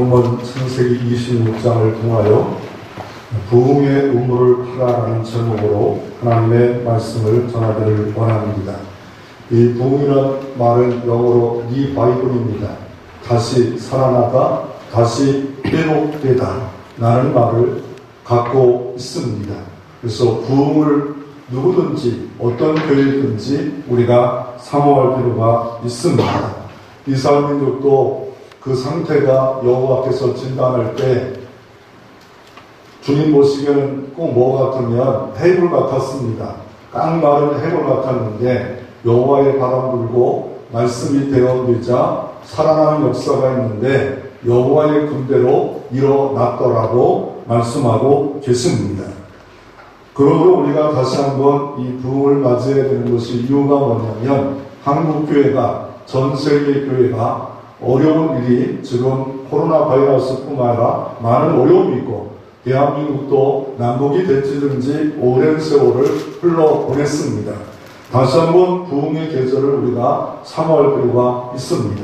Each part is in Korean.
본문 창세기 26장을 통하여 부흥의 우물을 파라라는 제목으로 하나님의 말씀을 전하기를 원합니다. 이 부흥이라는 말은 영어로 리바이블입니다. 다시 살아나다, 다시 회복되다 라는 말을 갖고 있습니다. 그래서 부흥을 누구든지 어떤 교회든지 우리가 사모할 필요가 있습니다. 이스라엘 민족도 그 상태가 여호와 앞에서 진단할 때 주님 보시기에는 꼭 뭐 같으면 해골 같았습니다. 깡마른 해골 같았는데 여호와의 바람 불고 말씀이 되어지자 살아나는 역사가 있는데 여호와의 군대로 일어났더라고 말씀하고 계십니다. 그러므로 우리가 다시 한번 이 부흥을 맞이해야 되는 것이 이유가 뭐냐면 한국교회가, 전 세계 교회가 어려운 일이 지금 코로나 바이러스뿐만 아니라 많은 어려움이 있고 대한민국도 남북이 대치든지 오랜 세월을 흘러보냈습니다. 다시 한번 부흥의 계절을 우리가 사모할 필요가 있습니다.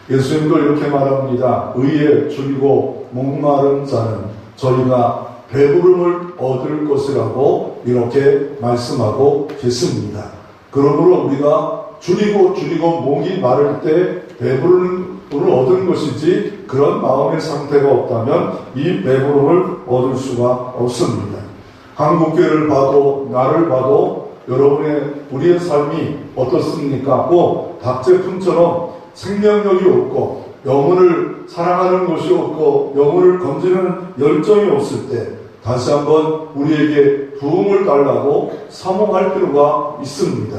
예수님도 이렇게 말합니다. 의에 줄이고 목마른 자는 저희가 배부름을 얻을 것이라고 이렇게 말씀하고 계십니다. 그러므로 우리가 줄이고 목이 마를 때 배부름을 얻은 것이지 그런 마음의 상태가 없다면 이 배부름을 얻을 수가 없습니다. 한국교회를 봐도 나를 봐도 우리의 삶이 어떻습니까? 꼭 닭제품처럼 생명력이 없고 영혼을 사랑하는 것이 없고 영혼을 건지는 열정이 없을 때 다시 한번 우리에게 부흥을 달라고 사모할 필요가 있습니다.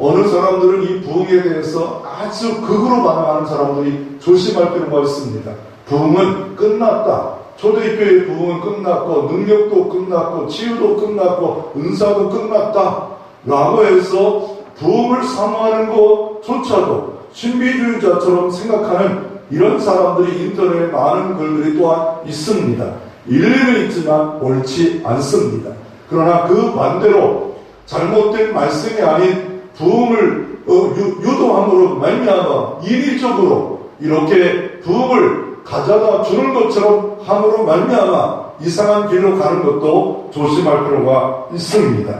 어느 사람들은 이 부흥에 대해서 아주 극으로 반응하는 사람들이 조심할 필요가 있습니다. 부흥은 끝났다. 초대교회의 부흥은 끝났고 능력도 끝났고 치유도 끝났고 은사도 끝났다 라고 해서 부흥을 사모하는 것조차도 신비주의자처럼 생각하는 이런 사람들이 인터넷에 많은 글들이 또한 있습니다. 일리는 있지만 옳지 않습니다. 그러나 그 반대로 잘못된 말씀이 아닌 부흥을 유도함으로 말미암아 인위적으로 이렇게 부흥을 가져다 주는 것처럼 함으로 말미암아 이상한 길로 가는 것도 조심할 필요가 있습니다.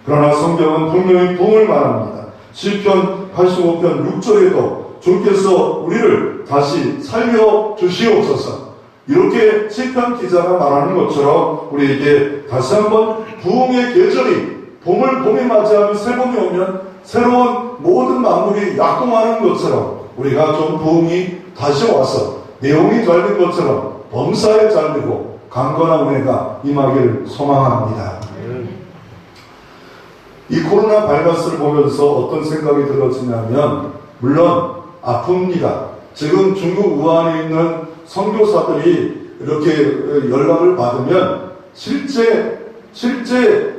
그러나 성경은 분명히 부흥을 말합니다. 시편 85편 6절에도 주께서 우리를 다시 살려주시옵소서 이렇게 시편 기자가 말하는 것처럼 우리에게 다시 한번 부흥의 계절이 봄이 맞이하면 새봄이 오면 새로운 모든 만물이 약동하는 것처럼 우리가 좀 부흥이 다시 와서 내용이 잘 된 것처럼 범사에 잘 되고 강건한 은혜가 임하기를 소망합니다. 이 코로나 바이러스를 보면서 어떤 생각이 들어지냐면 물론 아픕니다. 지금 중국 우한에 있는 선교사들이 이렇게 연락을 받으면 실제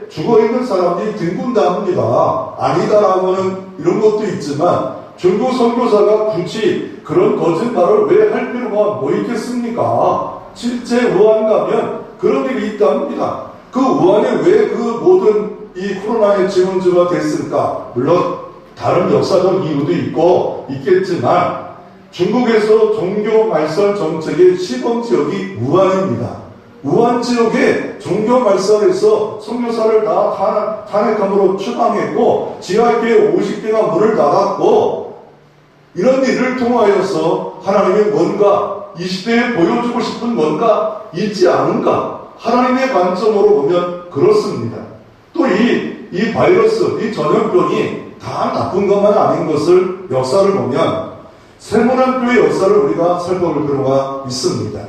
죽어있는 사람들이 빈군답니다. 아니다라고는 이런 것도 있지만 중국 선교사가 굳이 그런 거짓말을 왜 할 필요가 뭐 있겠습니까? 실제 우한 가면 그런 일이 있답니다. 그 우한에 왜 그 모든 이 코로나의 지원주가 됐을까? 물론 다른 역사적 이유도 있겠지만 중국에서 종교 말살 정책의 시범 지역이 우한입니다. 우한 지역에 종교 말살에서 선교사를 다 탄핵함으로 추방했고 지하교회 50개가 문을 닫았고 이런 일을 통하여서 하나님의 뭔가 이 시대에 보여주고 싶은 뭔가 있지 않은가? 하나님의 관점으로 보면 그렇습니다. 또 이 바이러스, 이 전염병이 다 나쁜 것만 아닌 것을 역사를 보면 세문안교회 역사를 우리가 살펴볼 필요가 있습니다.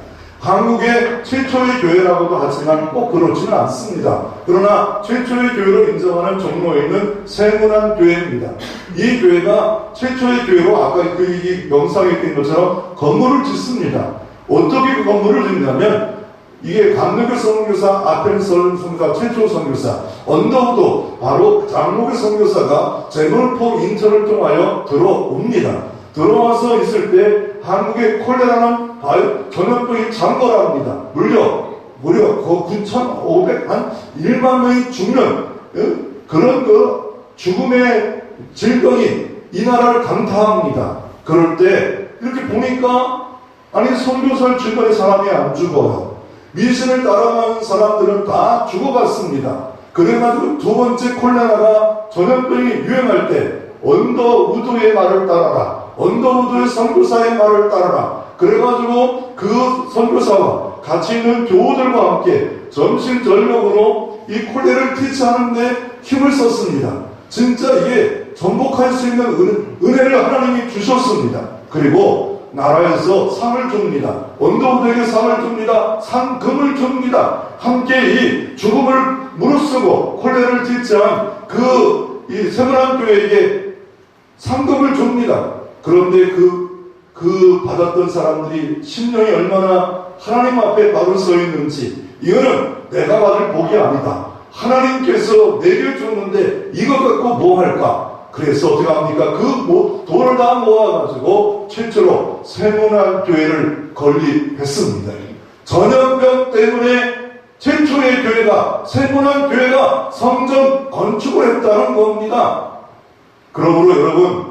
한국의 최초의 교회라고도 하지만 꼭 그렇지는 않습니다. 그러나 최초의 교회로 인정하는 종로에는 세문안교회입니다. 이 교회가 최초의 교회로 아까 그 영상에 있던 것처럼 건물을 짓습니다. 어떻게 그 건물을 짓냐면 이게 강릉의 선교사, 아펜 선교사, 최초 선교사, 언더우도 바로 장목의 선교사가 제물포 인천을 통하여 들어옵니다. 들어와서 있을 때 한국의 콜레라는 전염병이 창궐합니다. 무려 9,500, 한 1만 명이 죽는 그런 죽음의 질병이 이 나라를 강타합니다. 그럴 때 이렇게 보니까 아니, 선교사를 주변에 사람이 안 죽어요. 미신을 따라가는 사람들은 다 죽어갔습니다. 그래가지고 두 번째 콜레라가 전염병이 유행할 때 언더우드의 말을 따라라, 언더우드의 선교사의 말을 따라라. 그래가지고 그 선교사와 같이 있는 교우들과 함께 전심전력으로 이 콜레라를 퇴치하는데 힘을 썼습니다. 진짜 이게 전복할 수 있는 은혜를 하나님이 주셨습니다. 그리고 나라에서 상을 줍니다. 언더우드에게 상을 줍니다. 상금을 줍니다. 함께 이 죽음을 무릅쓰고 콜레라를 퇴치한 이 세문안교회에게 상금을 줍니다. 그런데 그 받았던 사람들이 심령이 얼마나 하나님 앞에 바로 서 있는지, 이거는 내가 받을 복이 아니다. 하나님께서 내게 줬는데 이것 갖고 뭐 할까? 그래서 어떻게 합니까? 돈을 다 모아가지고 최초로 세문안교회를 건립했습니다. 전염병 때문에 최초의 교회가, 세문안교회가 성전 건축을 했다는 겁니다. 그러므로 여러분,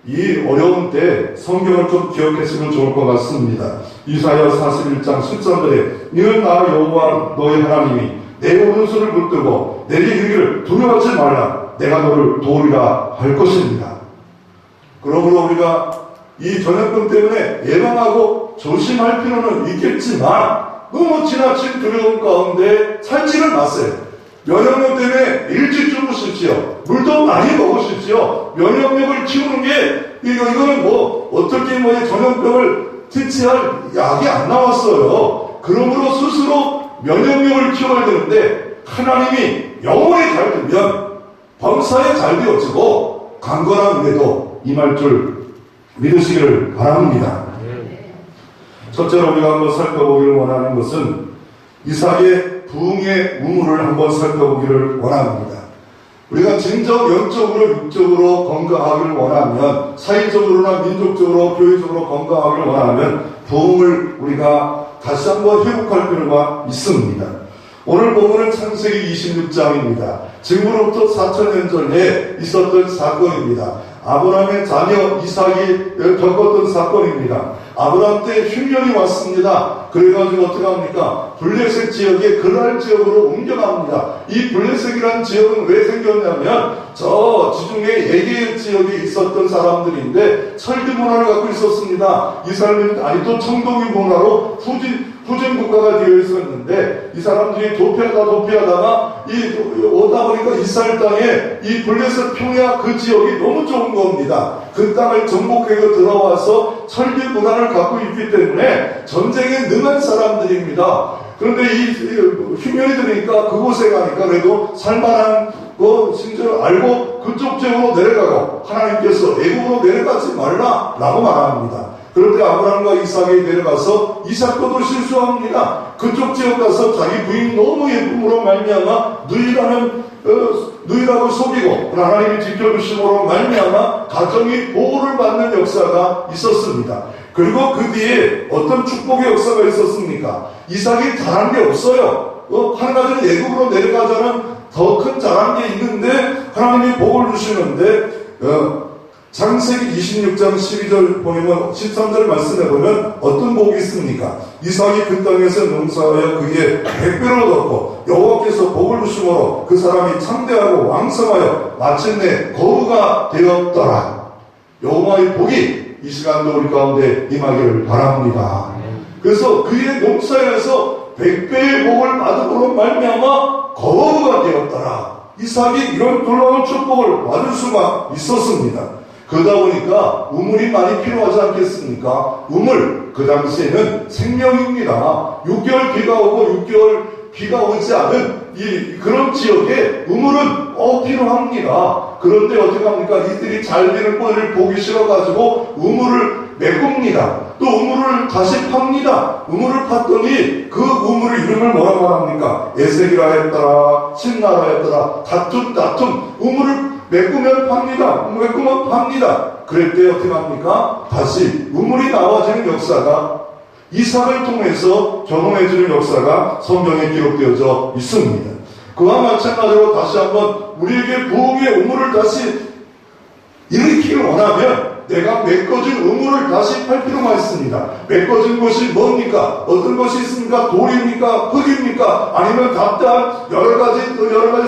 이 어려운 때 성경을 좀 기억했으면 좋을 것 같습니다. 이사야 41장 13절에 이는 나 여호와 너의 하나님이 내 오른손을 붙들고 내게 이르기를 두려워하지 말라, 내가 너를 도우리라 할 것입니다. 그러므로 우리가 이 전염병 때문에 예방하고 조심할 필요는 있겠지만 너무 지나친 두려움 가운데 살지는 마세요. 면역력 때문에 일찍 주무십시오. 물도 많이 먹으십시오. 면역력을 키우는 게 이거는 어떻게 전염병을 퇴치할 약이 안 나왔어요. 그러므로 스스로 면역력을 키워야 되는데, 하나님이 영혼이 잘 되면 범사에 잘 되어지고 강건한 은혜도 임할 줄 믿으시기를 바랍니다. 첫째로 우리가 한번 살펴보기를 원하는 것은 이삭의 부흥의 우물을 한번 살펴보기를 원합니다. 우리가 진정 영적으로 육적으로 건강하기를 원하면, 사회적으로나 민족적으로 교회적으로 건강하기를 원하면 부흥을 우리가 다시 한번 회복할 필요가 있습니다. 오늘 본문은 창세기 26장입니다. 지금으로부터 4,000년 전에 있었던 사건입니다. 아브라함의 자녀 이삭이 겪었던 사건입니다. 아브라함 때 흉년이 왔습니다. 그래가지고 어떻게 합니까? 블레셋 지역에 그랄 지역으로 옮겨갑니다. 이 블레셋이라는 지역은 왜 생겼냐면 저 지중해 에게 지역에 있었던 사람들인데 철기 문화를 갖고 있었습니다. 이 사람들은 아직도 청동기 문화로 후진 국가가 되어 있었는데, 이 사람들이 도피하다가 오다 보니까 이스라엘 땅에 이 블레셋 평야 그 지역이 너무 좋은 겁니다. 그 땅을 정복해서 들어와서 철기 문화를 갖고 있기 때문에 전쟁에 능한 사람들입니다. 그런데 이 흉년이 들으니까 그곳에 가니까 그래도 살만한 거 심지어 알고 그쪽 지역으로 내려가고, 하나님께서 애국으로 내려가지 말라라고 말합니다. 그런데 아브라함과 이삭이 내려가서 이삭도 실수합니다. 그쪽 지역 가서 자기 부인 너무 예쁨으로 말미암아 누이라고 속이고 하나님이 지켜주심으로 말미암아 가정이 보호를 받는 역사가 있었습니다. 그리고 그 뒤에 어떤 축복의 역사가 있었습니까? 이삭이 잘한 게 없어요. 한 가지는 애국으로 내려가자는 더 큰 잘한 게 있는데 하나님이 복을 주시는데, 창세기 26장 12절 보면 13절 말씀해 보면 어떤 복이 있습니까? 이삭이 그 땅에서 농사하여 그에 100배로 얻었고 여호와께서 복을 주심으로 그 사람이 창대하고 왕성하여 마침내 거부가 되었더라. 여호와의 복이 이 시간도 우리 가운데 임하기를 바랍니다. 그래서 그의 농사에서 100배의 복을 받음으로 말미암아 거부가 되었더라. 이삭이 이런 놀라운 축복을 받을 수가 있었습니다. 그러다 보니까 우물이 많이 필요하지 않겠습니까? 우물, 그 당시에는 생명입니다. 6개월 비가 오고 6개월 비가 오지 않은 그런 지역에 우물은 필요합니다. 그런데 어떻게 합니까? 이들이 잘 되는 꼴을 보기 싫어가지고 우물을 메꿉니다. 또 우물을 다시 팝니다. 우물을 팠더니 그 우물의 이름을 뭐라고 합니까? 에색이라 했더라, 신나라 했더라, 다툼, 우물을 메꾸면 팝니다. 그럴 때 어떻게 합니까? 다시 우물이 나와지는 역사가 이삭을 통해서 경험해주는 역사가 성경에 기록되어져 있습니다. 그와 마찬가지로 다시 한번 우리에게 부흥의 우물을 다시 일으키길 원하면 내가 메꿔진 우물을 다시 팔 필요가 있습니다. 메꿔진 것이 뭡니까? 어떤 것이 있습니까? 돌입니까? 흙입니까? 아니면 답답한 여러 가지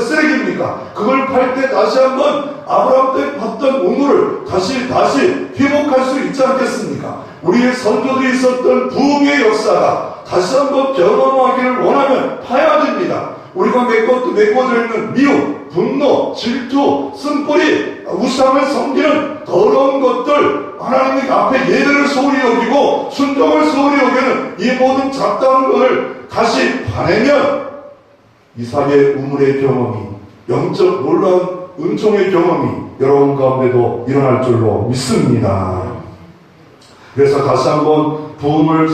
쓰레기입니까? 그걸 팔 때 다시 한번 아브라함 때 봤던 우물을 다시 회복할 수 있지 않겠습니까? 우리의 선조들이 있었던 부흥의 역사가 다시 한번 경험하기를 원하면 파야 됩니다. 우리가 메꿔져 있는 미움, 분노, 질투, 쓴뿌리, 우상을 섬기는 더러운 것들, 하나님 앞에 예배를 소홀히 여기고 순종을 소홀히 여기는 이 모든 잡다한 것을 다시 파내면 이삭의 우물의 경험이, 영적 놀라운 은총의 경험이 여러분 가운데도 일어날 줄로 믿습니다. 그래서 다시 한번 부흥을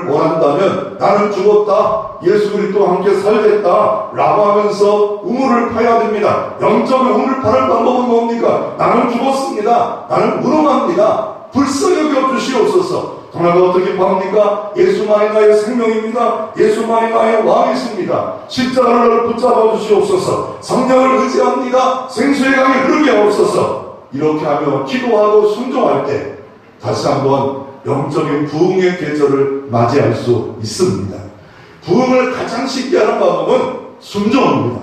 원한다면 나는 죽었다, 예수 그리스도와 함께 살겠다 라고 하면서 우물을 파야 됩니다. 영적인 우물을 파는 방법은 뭡니까? 나는 죽었습니다. 나는 무능합니다. 불쌍히 여겨주시옵소서. 그러나 어떻게 팝니까? 예수만이 나의 생명입니다. 예수만이 나의 왕이십니다. 십자가를 붙잡아 주시옵소서. 성령을 의지합니다. 생수의 강이 흐르게 하옵소서. 이렇게 하며 기도하고 순종할 때 다시 한번 영적인 부흥의 계절을 맞이할 수 있습니다. 부흥을 가장 쉽게 하는 방법은 순종입니다.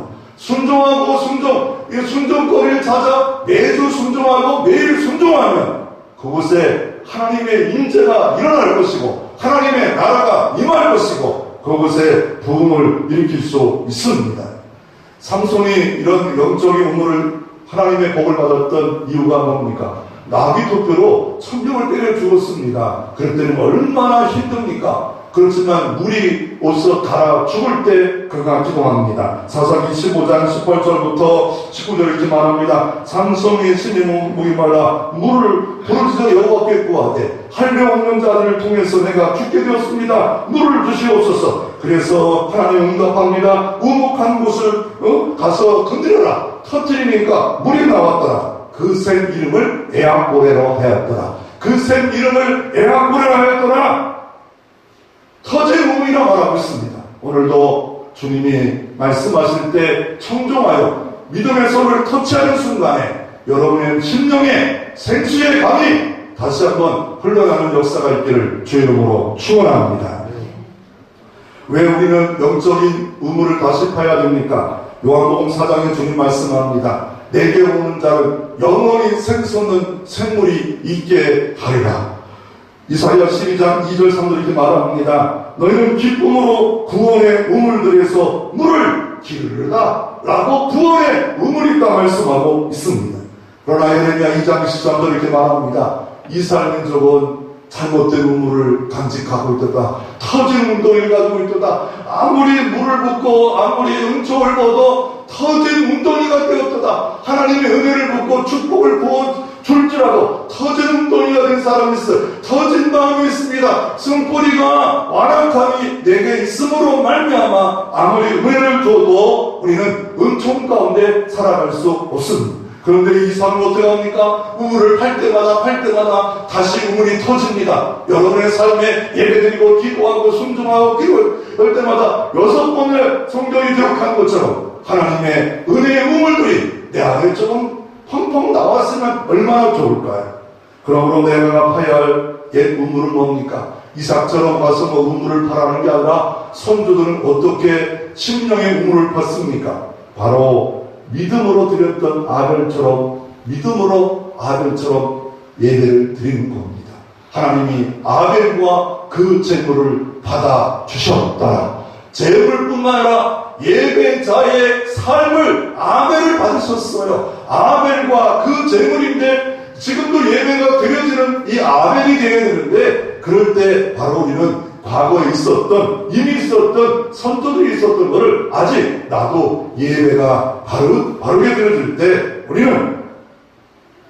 이 순종거리를 찾아 매주 순종하고 매일 순종하면 그곳에 하나님의 인재가 일어날 것이고 하나님의 나라가 임할 것이고 그곳에 부흥을 일으킬 수 있습니다. 삼손이 이런 영적인 우물을 하나님의 복을 받았던 이유가 뭡니까? 나귀토표로 천병을 때려 죽었습니다. 그랬더니 얼마나 힘듭니까? 그렇지만 물이 옷을 갈아 죽을 때 그가 기도합니다. 사사기 15장 18절부터 19절 이렇게 말합니다. 삼손이 신이 목이 말라 물을 부르짖어 여호와께 구하되 할례 없는 자들을 통해서 내가 죽게 되었습니다. 물을 주시옵소서. 그래서 하나님 응답합니다. 우묵한 곳을 가서 건드려라. 터뜨리니까 물이 나왔더라. 그 샘 이름을 에악보레로 하였더라. 그 샘 이름을 에악보레로 하였더라. 터진 우물이라 말하고 있습니다. 오늘도 주님이 말씀하실 때 청종하여 믿음의 손을 터치하는 순간에 여러분의 심령에 생수의 강이 다시 한번 흘러가는 역사가 있기를 주의 이름으로 축원합니다. 왜 우리는 영적인 우물을 다시 파야 됩니까? 요한복음 4장에 주님 말씀합니다. 내게 오는 자는 영원히 샘솟는 샘물이 있게 하리라. 이사야 12장 2절 3절 이렇게 말합니다. 너희는 기쁨으로 구원의 우물들에서 물을 기르다 라고 구원의 우물이 있다 말씀하고 있습니다. 그러나 예레미야 2장 13절 이렇게 말합니다. 이스라엘 민족은 잘못된 우물을 간직하고 있다. 터진 운동을 가지고 있다. 아무리 물을 붓고 아무리 은총을 얻어 터진 운동이가 되었다. 하나님의 은혜를 붓고 축복을 부어 줄지라도 터진 운동이가 된 사람이 있어요. 터진 마음이 있습니다. 승뿌리가 완악함이 내게 있음으로 말미암아 아무리 은혜를 줘도 우리는 은총 가운데 살아갈 수 없습니다. 그런데 이 사람은 어떻게 합니까? 우물을 팔 때마다 다시 우물이 터집니다. 여러분의 삶에 예배드리고 기도하고 순종하고 기도할 때마다 6번을 성경이 기록한 것처럼 하나님의 은혜의 우물들이 내 안에 조금 펑펑 나왔으면 얼마나 좋을까요? 그러므로 내가 파야 할 옛 우물은 뭡니까? 이삭처럼 가서 우물을 파라는 게 아니라 선조들은 어떻게 심령의 우물을 팠습니까? 바로 믿음으로 드렸던 믿음으로 아벨처럼 예배를 드리는 겁니다. 하나님이 아벨과 그 제물을 받아 주셨다. 제물뿐만 아니라 예배자의 삶을 아벨을 받으셨어요. 아벨과 그 제물인데 지금도 예배가 드려지는 이 아벨이 되어야 되는데 그럴 때 바로 우리는 과거에 이미 있었던 선조들이 있었던 것을 아직 나도 예배가 바르게 드려질 때 우리는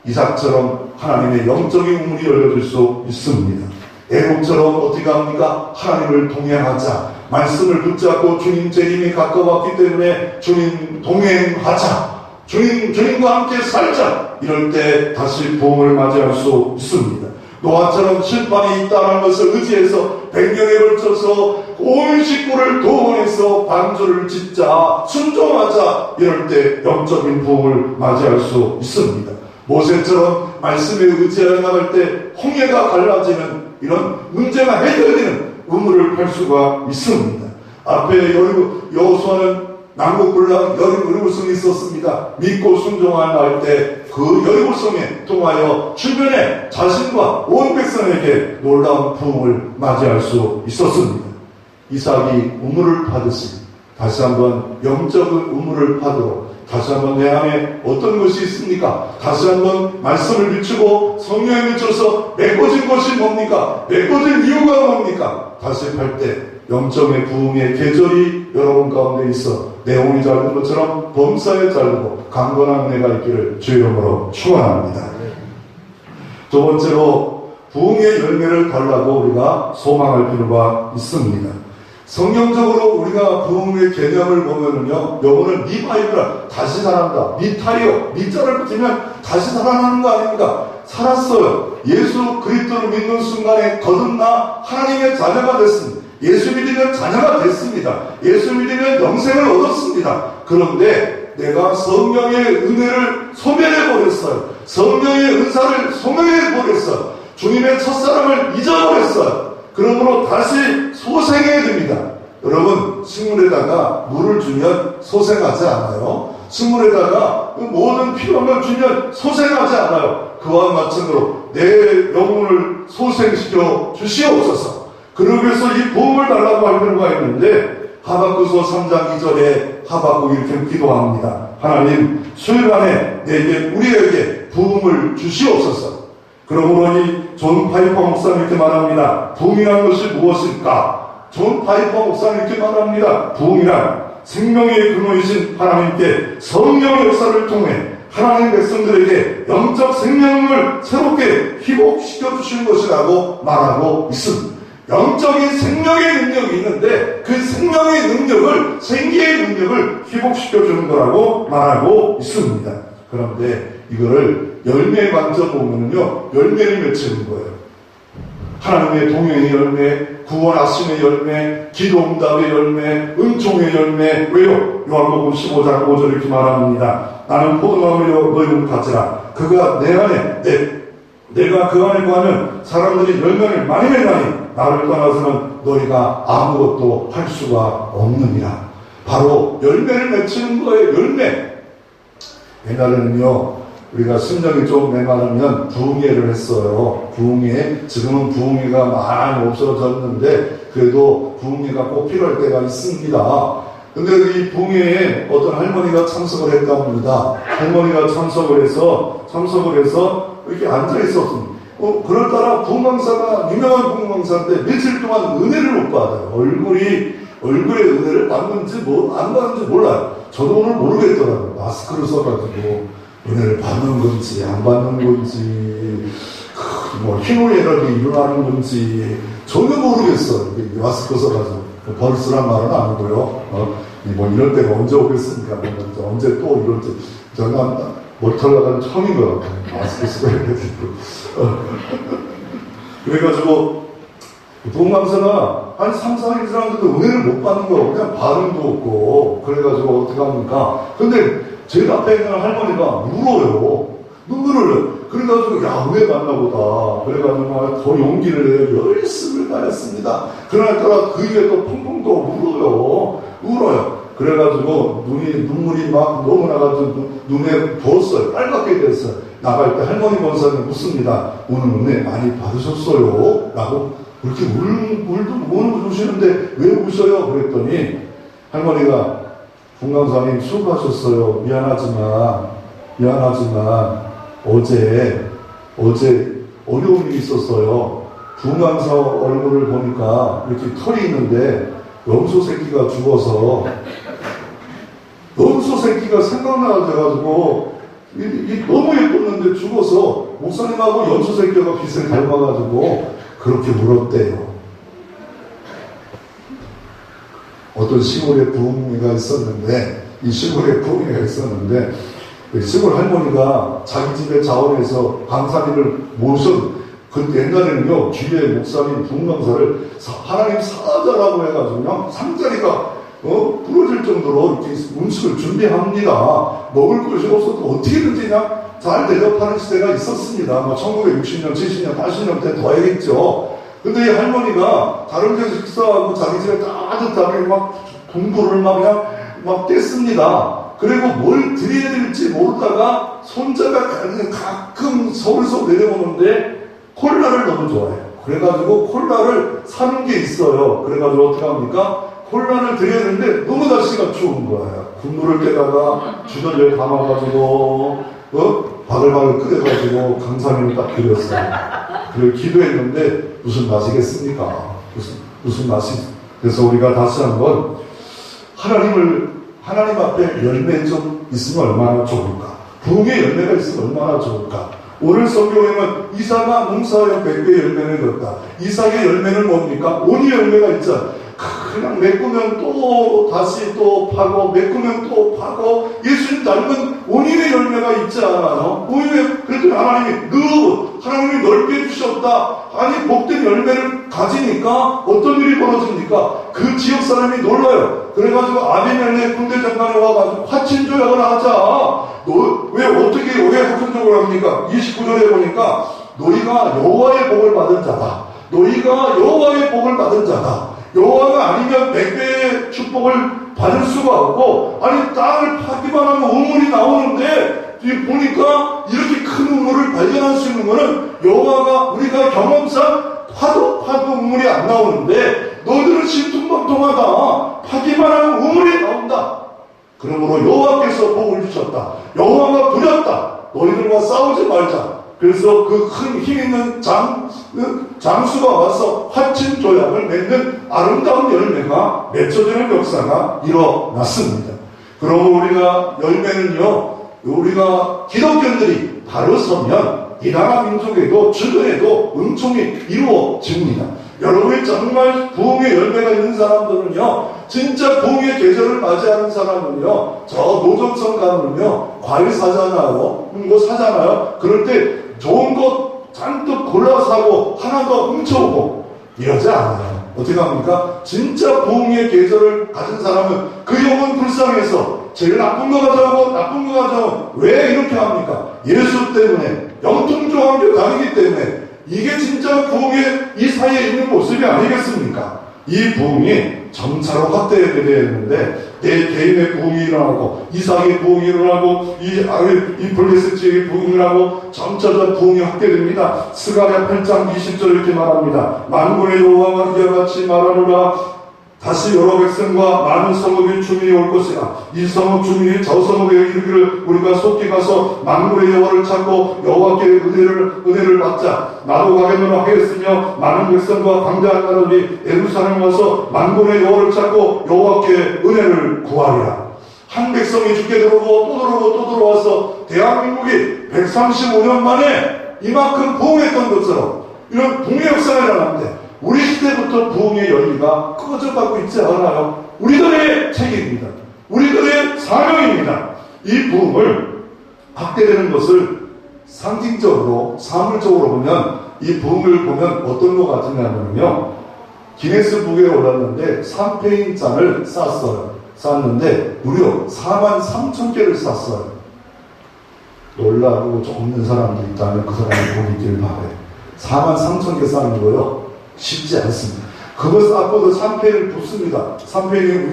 이삭처럼 하나님의 영적인 우물이 열려질 수 있습니다. 애굽처럼 어떻게 합니까? 하나님을 동행하자. 말씀을 붙잡고 주님 재림이 가까웠기 때문에 주님 동행하자. 주님과 함께 살자. 이럴 때 다시 부흥을 맞이할 수 있습니다. 노아처럼 심판이 있다는 것을 의지해서 100년에 걸쳐서 온 식구를 동원해서 반주를 짓자, 순종하자. 이럴 때 영적인 부흥을 맞이할 수 있습니다. 모세처럼 말씀에 의지하여 나갈 때 홍해가 갈라지는 이런 문제가 해결되는 우물을 팔 수가 있습니다. 앞에 여호수아는 남북군랑 여리고성이 있었습니다. 믿고 순종할 때 그 여리고성에 통하여 주변에 자신과 온 백성에게 놀라운 부흥을 맞이할 수 있었습니다. 이삭이 우물을 파듯이 다시 한번 영적인 우물을 파도록 다시 한번 내 안에 어떤 것이 있습니까? 다시 한번 말씀을 비추고 성령에 비춰서 메꿔진 것이 뭡니까? 메꿔진 이유가 뭡니까? 다시 팔 때 영적의 부흥의 계절이 여러분 가운데 있어 내용이 자른 것처럼 범사에 자르고 강건한 은혜가 있기를 주의 이름으로 축원합니다. 두 번째로 부흥의 열매를 달라고 우리가 소망할 필요가 있습니다. 성경적으로 우리가 부흥의 개념을 보면은요, 영어는 리바이브라, 다시 살아난다. 미타이어, 미자를 붙이면 다시 살아나는 거 아닙니까? 살았어요. 예수 그리스도를 믿는 순간에 거듭나 하나님의 자녀가 됐습니다. 예수 믿으면 자녀가 됐습니다. 예수 믿으면 영생을 얻었습니다. 그런데 내가 성령의 은혜를 소멸해버렸어요. 성령의 은사를 소멸해버렸어요. 주님의 첫사랑을 잊어버렸어요. 그러므로 다시 소생해야 됩니다. 여러분, 식물에다가 물을 주면 소생하지 않아요. 식물에다가 모든 필요한 걸 주면 소생하지 않아요. 그와 마찬가지로 내 영혼을 소생시켜 주시옵소서. 그러기 위해서 이 부흥을 달라고 할 필요가 있는데, 하박국서 3장 2절에 하박국이 이렇게 기도합니다. 하나님, 수요일 안에 내게 우리에게 부흥을 주시옵소서. 그러므로 이 존 파이퍼 목사님 이렇게 말합니다. 부흥이란 것이 무엇일까? 존 파이퍼 목사님 이렇게 말합니다. 부흥이란 생명의 근원이신 하나님께 성령의 역사를 통해 하나님 백성들에게 영적 생명을 새롭게 회복시켜 주신 것이라고 말하고 있습니다. 영적인 생명의 능력이 있는데 그 생명의 능력을, 생기의 능력을 회복시켜 주는 거라고 말하고 있습니다. 그런데 이거를 열매 만져보면요, 열매를 맺히는 거예요. 하나님의 동행의 열매, 구원하심의 열매, 기도응답의 열매, 은총의 열매. 왜요? 요한복음 15장 5절 이렇게 말합니다. 나는 포도나무여 너희는 가지라. 그가 내 안에, 내가 그 안에 거하면 사람들이 열매를 많이 내나니 나를 떠나서는 너희가 아무것도 할 수가 없느니라. 바로 열매를 맺히는 거예요. 열매. 옛날에는요, 우리가 심정이 좀 메마르면 부흥회를 했어요. 부흥회, 지금은 부흥회가 많이 없어졌는데 그래도 부흥회가 꼭 필요할 때가 있습니다. 근데 이 부흥회에 어떤 할머니가 참석을 했답니다. 할머니가 참석을 해서 이렇게 앉아 있었습니다. 그럴따라 부흥강사가 유명한 부흥강사인데 며칠 동안 은혜를 못 받아요. 얼굴에 은혜를 받는지 안 받는지 몰라요. 저도 오늘 모르겠더라고요. 마스크를 써가지고 은혜를 받는 건지 안 받는 건지 희노애락이 일어나는 건지 전혀 모르겠어요. 마스크 써가지고 벌쓰란 말은 아니고요. 이럴 때가 언제 오겠습니까? 언제 또 이럴지 저는 몰털나가는 처음인 것 같아요. 마스크 쓰고 해가지고 그래가지고 부흥강사가 한 3, 4일 지났는데도 은혜를 못 받는 거예요. 그냥 반응도 없고. 그래가지고 어떻게 합니까? 근데 제 앞에 있는 할머니가 울어요. 눈물을 흘려요. 그래가지고 야, 은혜 받나 보다. 그래가지고 더 용기를 내요. 열심을 다했습니다. 그날따라 그 입에 또 펑펑 또 울어요. 그래가지고 눈물이 막 너무 나가지고 눈에 부었어요. 빨갛게 됐어요. 나갈 때 할머니 권사님 묻습니다. 오늘 은혜 많이 받으셨어요? 라고 그렇게 울도 주시는데 왜 우셔요? 그랬더니 할머니가 분강사님 수고하셨어요. 미안하지만 어제 어려운 일이 있었어요. 분강사 얼굴을 보니까 이렇게 털이 있는데 염소 새끼가 죽어서 염소 새끼가 생각나가지고 너무 예뻤는데 죽어서 목사님하고 염소 새끼가 빛을 닮아가지고 그렇게 울었대요. 어떤 시골에 부흥회가 있었는데 이 시골에 부흥회가 있었는데 시골 할머니가 자기 집에 자원해서 강사님을 그때 옛날에는요, 뒤에 목사님 부흥강사를 하나님 사자라고 해가지고 그냥 상자리가 부러질 정도로 이렇게 음식을 준비합니다. 먹을 것이 없어도 어떻게든지 그냥 잘 대접하는 시대가 있었습니다. 뭐 1960년, 70년, 80년 때 더해겠죠. 근데 이 할머니가 다른 데 식사하고 자기 집에 따뜻하게 막 동굴을 막 그냥 막 뗐습니다. 그리고 뭘 드려야 될지 모르다가 손자가 가끔 서울서 내려오는데 콜라를 너무 좋아해요. 그래가지고 콜라를 사는 게 있어요. 그래가지고 어떻게 합니까? 콜라를 드려야 되는데 너무 날씨가 추운 거예요. 국물을 깨다가 주전자에 담아가지고 바글바글 끓여가지고 강사님을 딱 드렸어요. 그리고 기도했는데 무슨 맛이겠습니까? 무슨 맛이? 그래서 우리가 다시 한번 하나님 앞에 열매 좀 있으면 얼마나 좋을까? 부흥의 열매가 있으면 얼마나 좋을까? 오늘 성경에는 이삭아 농사하여 100배의 열매를 걷다. 이삭의 열매는 뭡니까? 온유의 열매가 있잖아. 그냥 메꾸면 또 다시 또 파고 메꾸면 또 파고 예수님 닮은 온유의 열매가 있지 않아요? 온유의 그랬더니 하나님이 넓게 해주셨다. 아니 복된 열매를 가지니까 어떤 일이 벌어집니까? 그 지역 사람이 놀라요. 그래가지고 아비멜렉 군대 장관이 와가지고 화친조약을 하자. 너 왜 화친조약을 합니까? 29절에 보니까 너희가 여호와의 복을 받은 자다. 너희가 여호와의 복을 받은 자다. 여호와가 아니면 100배의 축복을 받을 수가 없고, 아니 땅을 파기만 하면 우물이 나오는데 보니까 이렇게 큰 우물을 발견할 수 있는 거는 여호와가 우리가 경험상 파도 우물이 안 나오는데 너희들은 신통방통하다. 파기만 하면 우물이 나온다. 그러므로 여호와께서 복을 주셨다. 여호와가 부렸다. 너희들과 싸우지 말자. 그래서 그 큰 힘 있는 장수가 와서 화친 조약을 맺는 아름다운 열매가 맺혀지는 역사가 일어났습니다. 그러므로 우리가 열매는요, 우리가 기독교인들이 바로 서면 이 나라 민족에도 주변에도 은총이 이루어집니다. 여러분이 정말 부흥의 열매가 있는 사람들은요, 진짜 부흥의 계절을 맞이하는 사람은요, 저 노점성 가면요, 과일 사잖아요, 뭐 사잖아요. 그럴 때 좋은 것 잔뜩 골라 사고 하나 더 훔쳐오고 이러지 않아요. 어떻게 합니까? 진짜 부흥의 계절을 가진 사람은 그 영혼 불쌍해서 제일 나쁜 거 가져오고 왜 이렇게 합니까? 예수 때문에, 영통조항교 다니기 때문에. 이게 진짜 부흥의 이 사이에 있는 모습이 아니겠습니까? 이 부흥이 점차로 확대해야 되는데 내 개인의 부흥이 일어나고 이삭의 부흥이 일어나고 이 블레셋 지역의 부흥이 일어나고 점차적 부흥이 확대됩니다. 스가랴 8장 20절 이렇게 말합니다. 만군의 여호와가 이와 같이 말하노라. 다시 여러 백성과 많은 성읍의 주민이 올 것이라. 이 성읍 주민이 저 성읍에 이르기를 우리가 속히 가서 만군의 여호와를 찾고 여호와께 은혜를 받자. 나도 가겠노라 하였으며 많은 백성과 강대한 나라들이 예루살렘에 와서 만군의 여호와를 찾고 여호와께 은혜를 구하리라. 한 백성이 죽게 들어오고 또 들어와서 대한민국이 135년 만에 이만큼 부흥했던 것처럼 이런 부흥의 역사가 일어났는데 우리 시대부터 부흥의 열기가 꺼져가고 있지 않아요? 우리들의 책임입니다. 우리들의 사명입니다. 이 부흥을 확대되는 것을 상징적으로, 사물적으로 보면 이 부흥을 보면 어떤 것 같으냐면요. 기네스북에 올랐는데 샴페인잔을 쌌는데 무려 43,000개를 쌌어요. 놀라고 없는 사람도 있다면 그 사람이 보이길 바래. 43,000개 쌓는 거요. 쉽지 않습니다. 그거 쌓고도 샴페인을 붓습니다. 샴페인의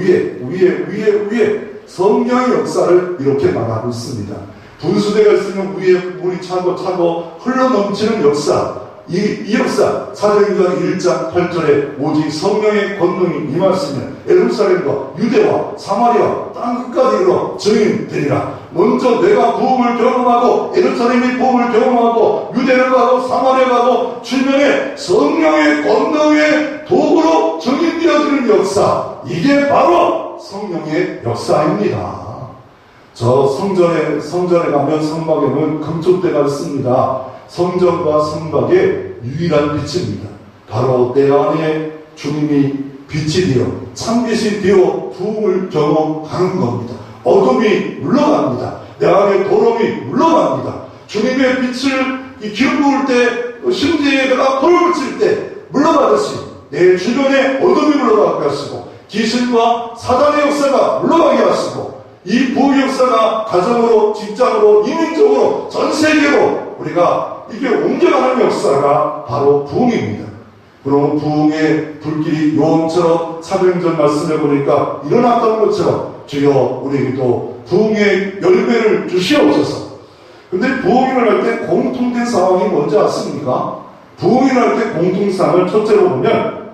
위에 성령의 역사를 이렇게 말하고 있습니다. 분수대가 있으면 위에 물이 차고 흘러넘치는 역사. 이 역사 사도행전 1장 8절에 오직 성령의 권능이 임하시면 예루살렘과 유대와 사마리아 땅 끝까지 이르러 증인되리라. 먼저 내가 부흥을 경험하고 예루살렘이 부흥을 경험하고 유대를 가고 사마리아 가고 주변에 성령의 권능의 도구로 증인되어지는 역사, 이게 바로 성령의 역사입니다. 저 성전에 가면 성막에는 금쪽대가 있습니다. 성전과 성막의 유일한 빛입니다. 바로 내 안에 주님이 빛이 되어 참빛이 되어 부흥을 경험하는 겁니다. 어둠이 물러갑니다. 내 안에 도름이 물러갑니다. 주님의 빛을 기름 부을 때 심지에다가 불을 붙일 때 물러가듯이 내 주변에 어둠이 물러가게 하시고 귀신과 사단의 역사가 물러가게 하시고 이 부흥의 역사가 가정으로, 직장으로, 이민적으로, 전 세계로 우리가 이게 옮겨가는 역사가 바로 부흥입니다. 그러면 부흥의 불길이 요한처럼 사도행전 말씀해 보니까 일어났던 것처럼 주여 우리에게도 부흥의 열매를 주시옵소서. 근데 부흥이 일어날 때 공통된 상황이 뭔지 아십니까? 부흥이 일어날 때 공통상을 첫째로 보면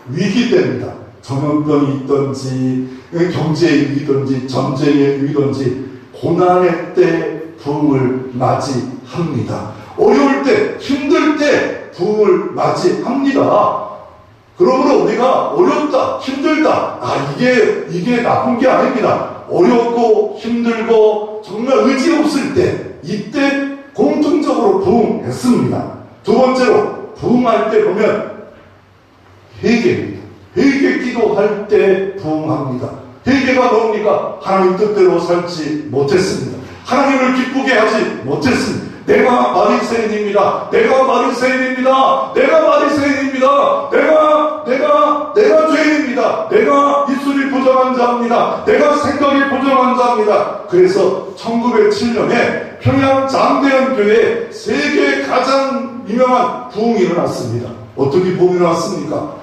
위기 때입니다. 전염병이 있든지 경제의 위기든지 전쟁의 위기든지 고난의 때 부흥을 맞이합니다. 어려울 때, 힘들 때 부흥을 맞이합니다. 그러므로 우리가 어렵다, 힘들다, 이게 나쁜 게 아닙니다. 어렵고 힘들고 정말 의지 없을 때, 이때 공통적으로 부흥했습니다. 두 번째로 부흥할 때 보면 회개입니다. 회개 기도할 때 부흥합니다. 회개가 뭡니까? 하나님 뜻대로 살지 못했습니다. 하나님을 기쁘게 하지 못했습니다. 내가 바리새인입니다. 내가 바리새인입니다. 내가 바리새인입니다. 내가 죄인입니다. 내가 입술이 부정한 자입니다. 내가 생각이 부정한 자입니다. 그래서 1907년에 평양 장대현 교회에 세계 가장 유명한 부흥이 일어났습니다. 어떻게 부흥이 일어났습니까?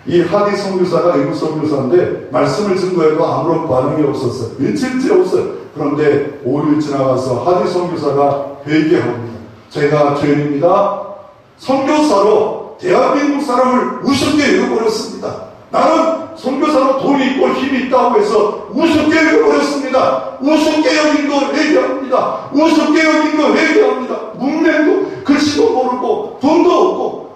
이 하디 선교사가 외국 선교사인데 말씀을 증거해도 아무런 반응이 없었어요. 일칠째 없어요. 그런데 5일 지나가서 하디 선교사가 회개합니다. 제가 죄인입니다. 선교사로 대한민국 사람을 우습게 여겨버렸습니다. 나는 선교사로 돈이 있고 힘이 있다고 해서 우습게 여겨버렸습니다. 우습게 여긴 거 회개합니다. 우습게 여긴 거 회개합니다. 문맹도 글씨도 모르고 돈도 없고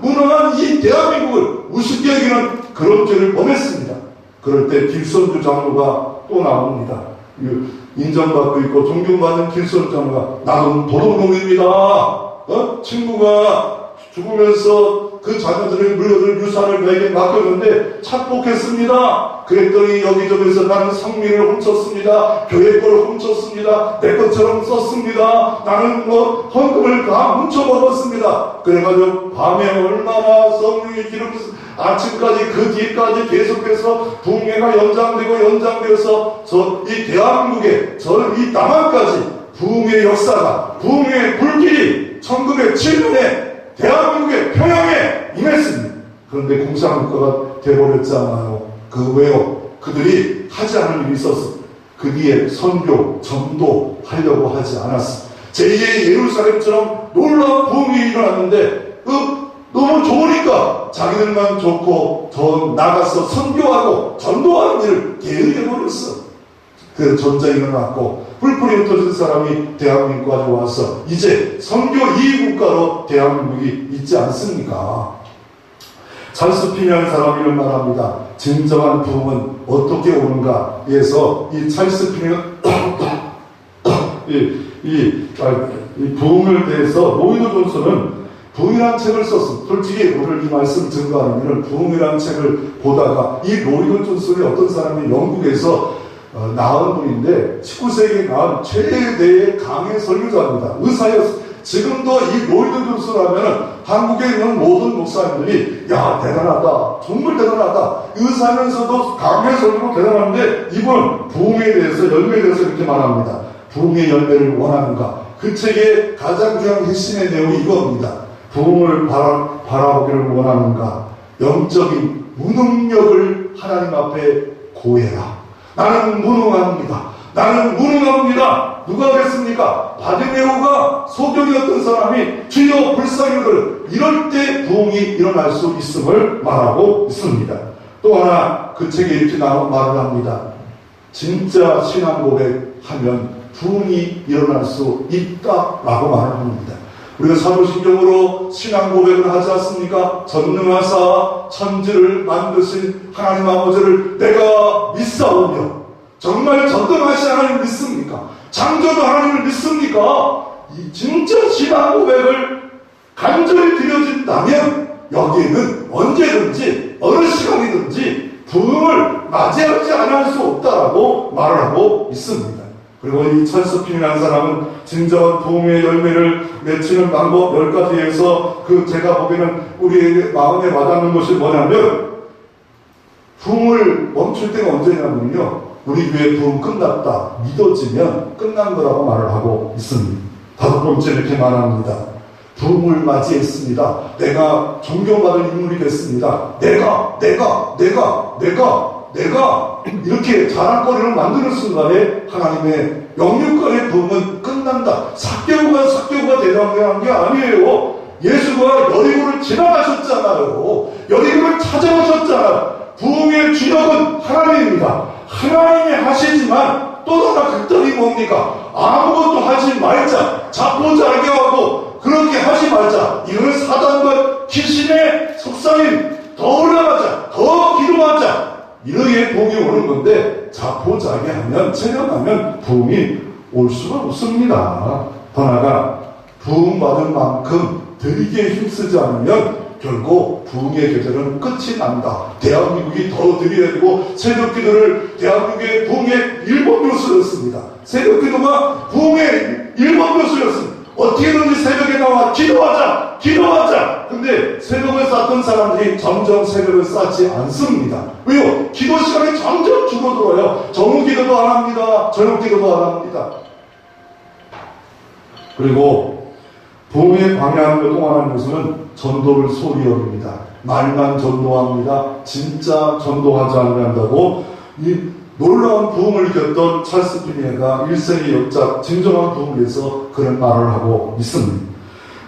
무능한 이 대한민국을 우습게 여기는 그런 죄를 범했습니다. 그럴 때 길선주 장로가 또 나옵니다. 인정받고 있고 존경받는 길선주 장로가 나는 도둑놈입니다. 친구가 죽으면서 그 자녀들을 물려줄 유산을 나에게 맡겼는데 착복했습니다. 그랬더니 여기저기서 나는 성민을 훔쳤습니다. 교회 걸 훔쳤습니다. 내 것처럼 썼습니다. 나는 헌금을 다 훔쳐먹었습니다. 그래가지고 밤에 얼마나 성령이 기록해서 아침까지 그 뒤까지 계속해서 부흥회가 연장되어서 이 대한민국에 이 남한까지 부흥의 역사가 부흥의 불길이 1907년에 대한민국의 평양에 임했습니다. 그런데 공산국가가 되어버렸잖아요. 왜요? 그들이 하지 않은 일이 있었습니다. 그 뒤에 선교, 전도 하려고 하지 않았습니다. 제2의 예루살렘처럼 놀라운 부흥이 일어났는데 너무 좋으니까 자기들만 좋고 더 나가서 선교하고 전도하는 일을 게을리해버렸어. 그래서 전쟁이 일어났고 뿔뿔이 흩어진 사람이 대한민국까지 와서 이제 선교 2국가로 대한민국이 있지 않습니까? 찰스 피니라는 사람이 이런 말합니다. 진정한 부흥은 어떻게 오는가에서 이 찰스 피니가 이 부흥을 대해서 로이드 존슨은 부흥이라는 책을 썼습니다. 솔직히 오늘 이 말씀 증거하는 일은 부흥이라는 책을 보다가 이 로이드 존슨이 어떤 사람이 영국에서 나은 분인데 19세기에 나은 최대의 강의 설교자입니다. 의사였습니다. 지금도 이 로이드 존슨 하면은 한국에 있는 모든 목사님들이 야 대단하다, 정말 대단하다, 의사면서도 강의 설교도 대단한데 이분 부흥에 대해서 열매에 대해서 이렇게 말합니다. 부흥의 열매를 원하는가? 그 책의 가장 중요한 핵심의 내용이 이겁니다. 부흥을 바라보기를 원하는가? 영적인 무능력을 하나님 앞에 고해라. 나는 무능합니다. 나는 무능합니다. 누가 그랬습니까? 바디메오가 소경이었던 사람이 주여 불쌍히 여기를 이럴 때 부흥이 일어날 수 있음을 말하고 있습니다. 또 하나 그 책에 이렇게 나온 말을 합니다. 진짜 신앙 고백하면 부흥이 일어날 수 있다라고 말을 합니다. 우리가 사도신경으로 신앙 고백을 하지 않습니까? 전능하사 천지를 만드신 하나님 아버지를 내가 믿사오며 정말 전능하신 하나님을 믿습니까? 창조주 하나님을 믿습니까? 이 진짜 신앙 고백을 간절히 드려진다면 여기에는 언제든지 어느 시간이든지 부흥을 맞이하지 않을 수 없다라고 말을 하고 있습니다. 그리고 이 찰스 피니라는 사람은 진정한 부흥의 열매를 맺히는 방법 10가지에서 제가 보기에는 우리의 마음에 와닿는 것이 뭐냐면 부흥을 멈출 때가 언제냐면요. 우리 교회 부흥 끝났다 믿어지면 끝난 거라고 말을 하고 있습니다. 다섯 번째 이렇게 말합니다. 부흥을 맞이했습니다. 내가 존경받을 인물이 됐습니다. 내가 이렇게 자랑거리를 만드는 순간에 하나님의 영육간의 부흥은 끝난다. 삭개오가 대단한 게 아니에요. 예수가 여리고를 지나가셨잖아요. 여리고를 찾아오셨잖아요. 부흥의 주역은 하나님입니다. 하나님이 하시지만 또 하나 극단이 뭡니까? 아무것도 하지 말자. 자포자기 하고 그렇게 하지 말자. 이거는 사단과 귀신의 속삭임. 더 올라가자. 더 기도하자. 이렇게 부흥이 오는 건데 자포자기하면 체념하면 부흥이 올 수가 없습니다. 더 나아가 부흥받은 만큼 드리기에 힘쓰지 않으면 결국 부흥의 계절은 끝이 난다. 대한민국이 더 드려야 되고 새벽기도를 대한민국의 부흥의 1번 묘수였습니다. 새벽기도가 부흥의 1번 묘수였습니다. 어떻게든지 새벽에 나와 기도하자. 근데 새벽을 쌓던 사람들이 점점 새벽을 쌓지 않습니다. 왜요? 기도 시간이 점점 줄어들어요. 정오기도도 안 합니다. 저녁기도도 안 합니다. 그리고 부흥의 방해하는 것 또 하나의 요소는 전도를 소리 여깁니다. 말만 전도합니다. 진짜 전도하지 않는다고 이 놀라운 부흥을 이겼던 찰스 피니에가 일생의 역작 진정한 부흥을 위해서 그런 말을 하고 있습니다.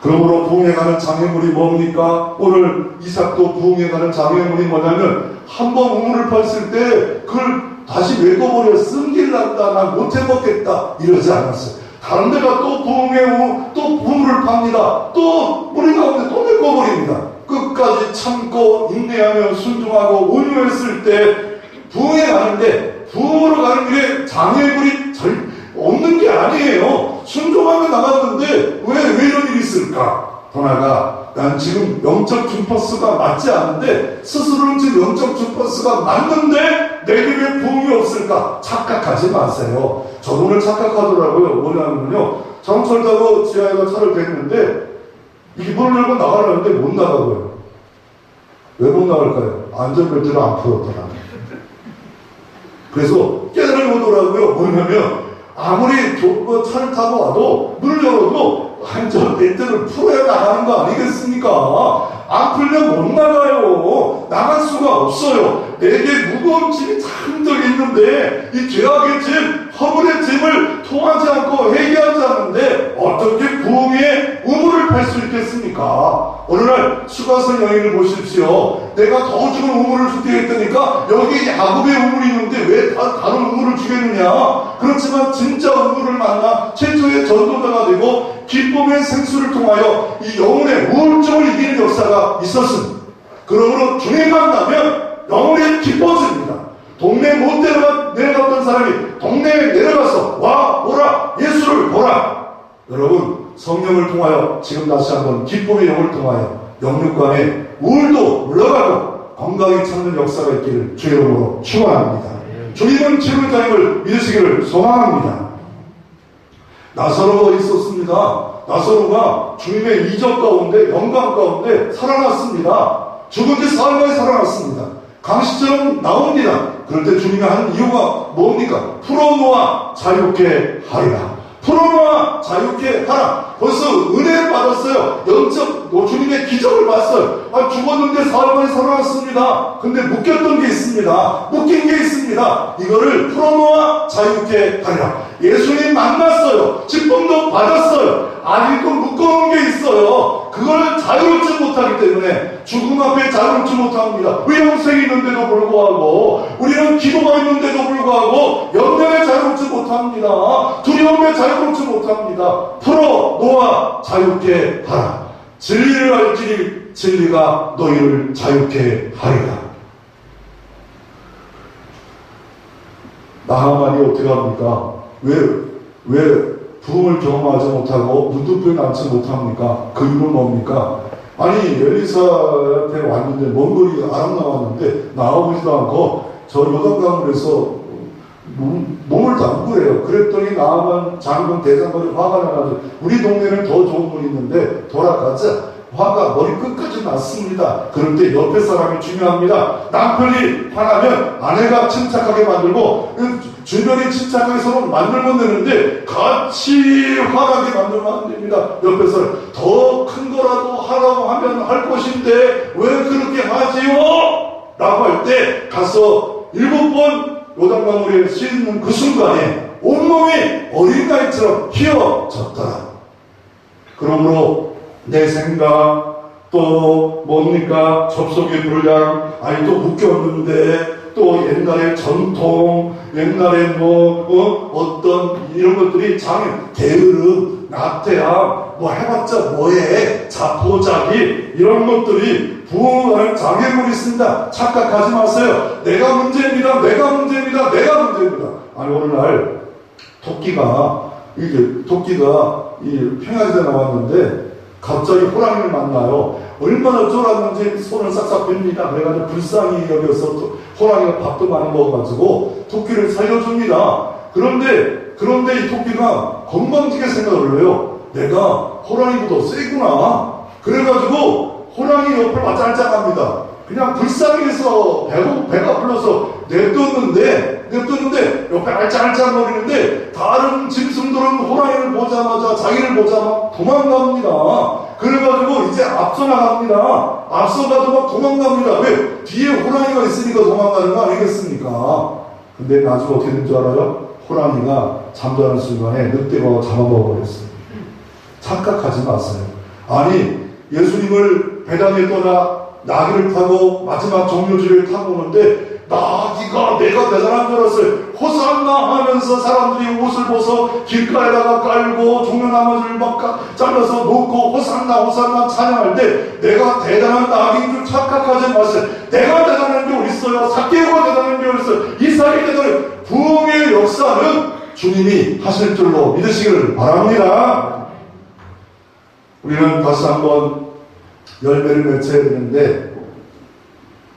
그러므로 부흥에 가는 장애물이 뭡니까? 오늘 이삭도 부흥에 가는 장애물이 뭐냐면 한번 우물을 팠을 때 그걸 다시 메꿔버려 쓴길난다 난 못해먹겠다 이러지 않았어요. 다른 데가 또 부흥을 팝니다. 또 우리 가운데 또 메꿔버립니다. 끝까지 참고 인내하며 순종하고 온유했을 때 부흥에 가는데 부흥으로 가는 길에 장애물이 없는 게 아니에요. 순종하며 나갔는데 왜 이런 일이 있을까? 더 나아가 난 지금 영적 주파수가 맞지 않은데 스스로는 지금 영적 주파수가 맞는데 내게 왜 부흥이 없을까? 착각하지 마세요. 저분을 착각하더라고요. 뭐냐면요. 장철 타고 지하에가 차를 댔는데 이게 문을 열고 나가려는데 못 나가고요. 왜 못 나갈까요? 안전벨트를 안 풀었더라. 그래서 깨달음이 오더라고요. 뭐냐면 아무리 차를 타고 와도 문을 열어도 안전벨트를 풀어야 나가는 거 아니겠습니까? 안 풀면 못 나가요. 나갈 수가 없어요. 내게 무거운 짐이 잔뜩 있는데 이 죄악의 짐, 허물의 짐을 통하지 않고 회개하지 않는데 어떻게 부흥의 우물을 팔 수 있겠습니까? 어느 날 수가성 여인을 보십시오. 내가 더 좋은 우물을 주겠다니까 여기 야곱의 우물이 있는데 왜 다른 우물을 주겠느냐? 그렇지만 진짜 우물을 만나 최초의 전도자가 되고 기쁨의 생수를 통하여 이 영혼의 우울증을 이기는 역사가 있었습니다. 그러므로 주님 만나면 영혼이 기뻐집니다. 동네 못 내려갔던 사람이 동네에 내려가서 오라 예수를 보라. 여러분 성령을 통하여 지금 다시 한번 기쁨의 영을 통하여 영육간에 우울도 물러가고 건강히 찾는 역사가 있기를 주의 이름으로 축원합니다. 주님은 치료자임을 믿으시기를 소망합니다. 나사로가 있었습니다. 나사로가 주님의 이적 가운데 영광 가운데 살아났습니다. 죽은 지 사흘 만에 살아났습니다. 강시처럼 나옵니다. 그런데 주님이 하는 이유가 뭡니까? 풀어놓아 자유케 하리라. 풀어놓아 자유케 하라. 벌써 은혜를 받았어요. 주님의 기적을 봤어요. 죽었는데 사흘 만에 살아났습니다. 근데 묶였던 게 있습니다. 묶인 게 있습니다. 이거를 풀어놓아 자유케 하리라. 예수님 만났어요. 직분도 받았어요. 아직도 묶어놓은 게 있어요. 그걸 자유롭지 못하기 때문에 죽음 앞에 자유롭지 못합니다. 영생이 있는데도 불구하고 우리는 기도가 있는데도 불구하고 염려에 자유롭지 못합니다. 두려움에 자유롭지 못합니다. 풀어놓아 자유케 하라. 진리를 알지니 진리가 너희를 자유케 하리라. 나하만이 어떻게 합니까? 왜 부흥을 경험하지 못하고 문득부에 남지 못합니까? 그 이유는 뭡니까? 아니 엘리사한테 왔는데 먼 거리 아람 나왔는데 나와보지도 않고 저 요단강물에서 몸을 담고 그래요. 그랬더니 나하만 장군 대장군이 화가 나가지고 우리 동네는 더 좋은 분이 있는데 돌아가자. 화가 머리 끝까지 났습니다. 그럴 때 옆에 사람이 중요합니다. 남편이 화나면 아내가 침착하게 만들고 주변이 침착하게 서로 만들면 되는데 같이 화나게 만들면 안 됩니다. 옆에서 더 큰 거라도 하라고 하면 할 것인데 왜 그렇게 하지요? 라고 할 때 가서 7번 요단강물에 씻는 그 순간에 온몸이 어린아이처럼 휘어졌더라. 그러므로 내 생각 또 뭡니까 접속의 분량 아니 또 묶였는데 또 옛날의 전통 옛날에 어떤 이런 것들이 게으름 나태함 뭐 해봤자 뭐해 자포자기 이런 것들이 부흥하는 장애물이 있습니다. 착각하지 마세요. 내가 문제입니다. 내가 문제입니다. 내가 문제입니다. 아니 오늘날 토끼가 이 평야지대에 나왔는데 갑자기 호랑이를 만나요. 얼마나 쫄았는지 손을 싹싹 빕니다. 그래가지고 불쌍히 여겨서 호랑이가 밥도 많이 먹어가지고 토끼를 살려줍니다. 그런데 이 토끼가 건방지게 생각을 해요. 내가 호랑이보다 세구나. 그래가지고 호랑이 옆을 와짤짝합니다. 그냥 불쌍히 해서 배가 불러서 냅뒀는데 옆에 알짝알짝거리는데 다른 짐승들은 호랑이를 보자마자 자기를 보자마자 도망갑니다. 그래가지고 이제 앞서 나갑니다. 앞서가도 막 도망갑니다. 왜? 뒤에 호랑이가 있으니까 도망가는 거 아니겠습니까? 근데 나중에 어떻게 된 줄 알아요? 호랑이가 잠자는 순간에 늑대가 잡아먹어버렸어요. 착각하지 마세요. 아니 예수님을 배당에 떠나 나귀를 타고 마지막 종료지를 타고 오는데 나귀가 내가 대단한 줄 알았어요. 호산나 하면서 사람들이 옷을 벗어 길가에다가 깔고 종려나무를 막 잘라서 놓고 호산나 찬양할 때 내가 대단한 나귀인 줄 착각하지 마세요. 내가 대단한 게 어딨어요. 삭개오가 대단한 게 어딨어요. 이삭이 대단한 부흥의 역사는 주님이 하실 줄로 믿으시기를 바랍니다. 우리는 다시 한번 열매를 맺어야 되는데